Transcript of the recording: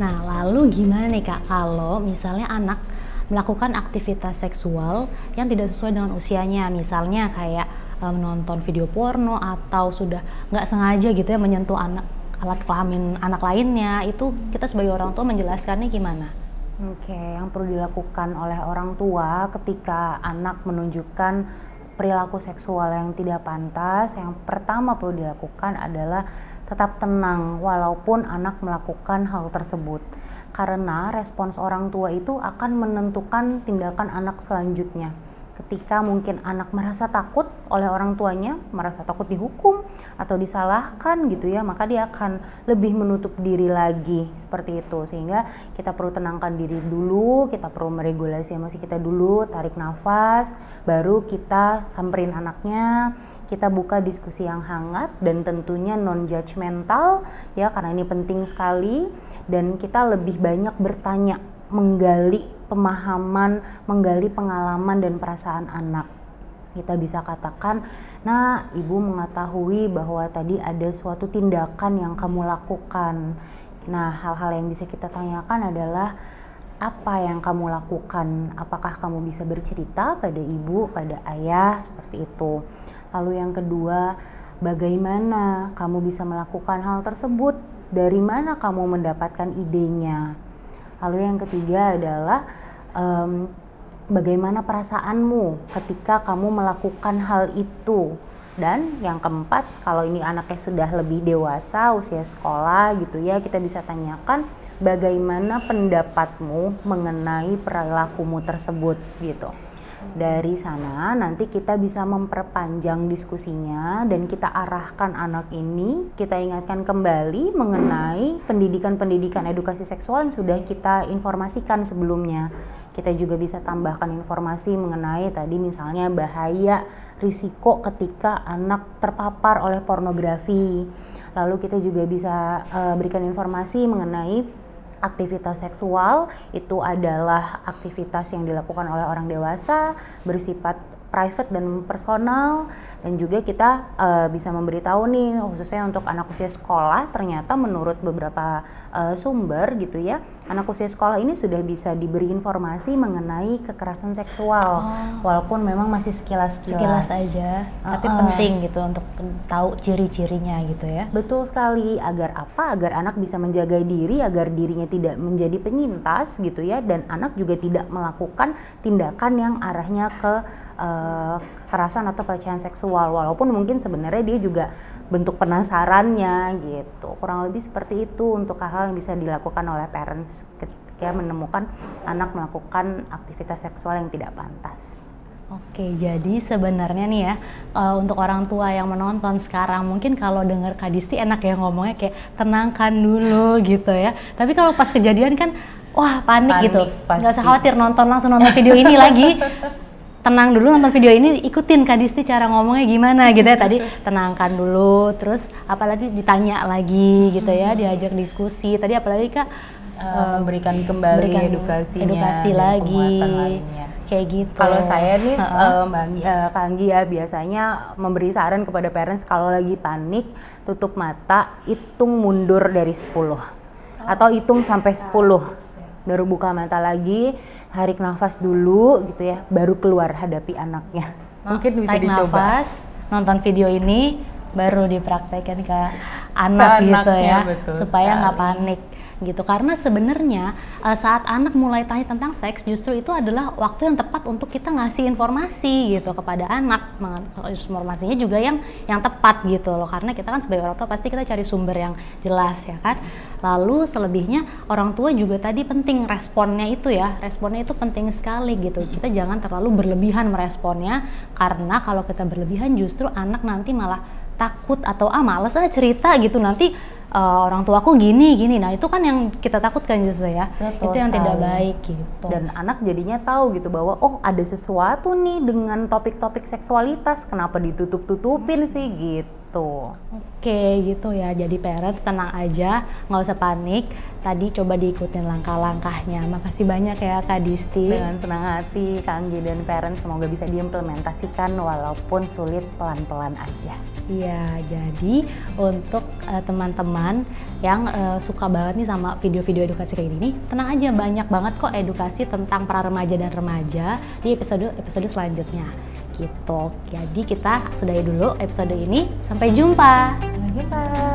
Nah, lalu gimana nih Kak kalau misalnya anak melakukan aktivitas seksual yang tidak sesuai dengan usianya, misalnya kayak menonton video porno atau sudah nggak sengaja gitu ya menyentuh alat kelamin anak lainnya, itu kita sebagai orang tua menjelaskannya gimana? Oke, yang perlu dilakukan oleh orang tua ketika anak menunjukkan perilaku seksual yang tidak pantas, yang pertama perlu dilakukan adalah tetap tenang walaupun anak melakukan hal tersebut. Karena respons orang tua itu akan menentukan tindakan anak selanjutnya. Ketika mungkin anak merasa takut oleh orang tuanya, merasa takut dihukum atau disalahkan gitu ya, maka dia akan lebih menutup diri lagi seperti itu. Sehingga kita perlu tenangkan diri dulu, kita perlu meregulasi emosi kita dulu, tarik nafas, baru kita samperin anaknya, kita buka diskusi yang hangat dan tentunya non judgmental ya, karena ini penting sekali, dan kita lebih banyak bertanya, menggali pemahaman, menggali pengalaman dan perasaan anak. Kita bisa katakan, nah ibu mengetahui bahwa tadi ada suatu tindakan yang kamu lakukan. Nah, hal-hal yang bisa kita tanyakan adalah apa yang kamu lakukan? Apakah kamu bisa bercerita pada ibu, pada ayah, seperti itu. Lalu yang kedua, bagaimana kamu bisa melakukan hal tersebut? Dari mana kamu mendapatkan idenya? Lalu yang ketiga adalah bagaimana perasaanmu ketika kamu melakukan hal itu. Dan yang keempat, kalau ini anaknya sudah lebih dewasa, usia sekolah gitu ya, kita bisa tanyakan bagaimana pendapatmu mengenai perilakumu tersebut gitu. Dari sana nanti kita bisa memperpanjang diskusinya dan kita arahkan anak ini, kita ingatkan kembali mengenai pendidikan edukasi seksual yang sudah kita informasikan sebelumnya. Kita juga bisa tambahkan informasi mengenai tadi misalnya bahaya, risiko ketika anak terpapar oleh pornografi. Lalu kita juga bisa berikan informasi mengenai aktivitas seksual itu adalah aktivitas yang dilakukan oleh orang dewasa, bersifat private dan personal, dan juga kita bisa memberitahu nih khususnya untuk anak usia sekolah, ternyata menurut beberapa sumber gitu ya, anak usia sekolah ini sudah bisa diberi informasi mengenai kekerasan seksual, walaupun memang masih sekilas aja, tapi penting gitu untuk tahu ciri-cirinya gitu ya. Betul sekali, agar apa? Agar anak bisa menjaga diri, agar dirinya tidak menjadi penyintas gitu ya, dan anak juga tidak melakukan tindakan yang arahnya ke kekerasan atau pelecehan seksual, walaupun mungkin sebenarnya dia juga bentuk penasarannya gitu. Kurang lebih seperti itu untuk hal-hal yang bisa dilakukan oleh parents ketika menemukan anak melakukan aktivitas seksual yang tidak pantas. Oke, jadi sebenarnya nih ya, untuk orang tua yang menonton sekarang, mungkin kalau dengar Kak Disti enak ya ngomongnya kayak tenangkan dulu gitu ya. Tapi kalau pas kejadian kan, wah panik gitu. Nggak usah khawatir, langsung nonton video ini lagi. Tenang dulu, nonton video ini, ikutin Kak Disti cara ngomongnya gimana gitu ya. Tadi tenangkan dulu, terus apalagi ditanya lagi gitu ya, diajak diskusi. Tadi apalagi Kak, memberikan kembali edukasi lagi kayak gitu. Kalau saya nih Mbak Kak Anggi ya, biasanya memberi saran kepada parents kalau lagi panik, tutup mata, hitung mundur dari 10 atau hitung sampai 10, baru buka mata lagi, tarik nafas dulu gitu ya, baru keluar hadapi anaknya. Mungkin bisa tarik dicoba. Nafas, nonton video ini, baru dipraktekkan ke anak gitu ya, supaya nggak panik gitu. Karena sebenarnya saat anak mulai tanya tentang seks, justru itu adalah waktu yang tepat untuk kita ngasih informasi gitu kepada anak. Informasinya juga yang tepat gitu loh, karena kita kan sebagai orang tua pasti kita cari sumber yang jelas ya kan. Lalu selebihnya orang tua juga tadi penting responnya itu ya, responnya itu penting sekali gitu. Kita jangan terlalu berlebihan meresponnya, karena kalau kita berlebihan justru anak nanti malah takut atau males cerita gitu, nanti orang tuaku gini. Nah itu kan yang kita takutkan justru ya. Betul itu yang sekali. tidak baik gitu. Dan anak jadinya tahu gitu bahwa oh ada sesuatu nih dengan topik-topik seksualitas, kenapa ditutup-tutupin sih gitu. gitu. Oke, gitu ya. Jadi parents tenang aja, nggak usah panik. Tadi coba diikutin langkah-langkahnya. Makasih banyak ya Kak Disti. Dengan senang hati Kak Anggi dan parents semoga bisa diimplementasikan walaupun sulit, pelan-pelan aja. Iya, jadi untuk teman-teman yang suka banget nih sama video-video edukasi kayak gini, tenang aja, banyak banget kok edukasi tentang pra remaja dan remaja di episode selanjutnya. Gitu. Jadi kita sudahi dulu episode ini. Sampai jumpa. Sampai jumpa.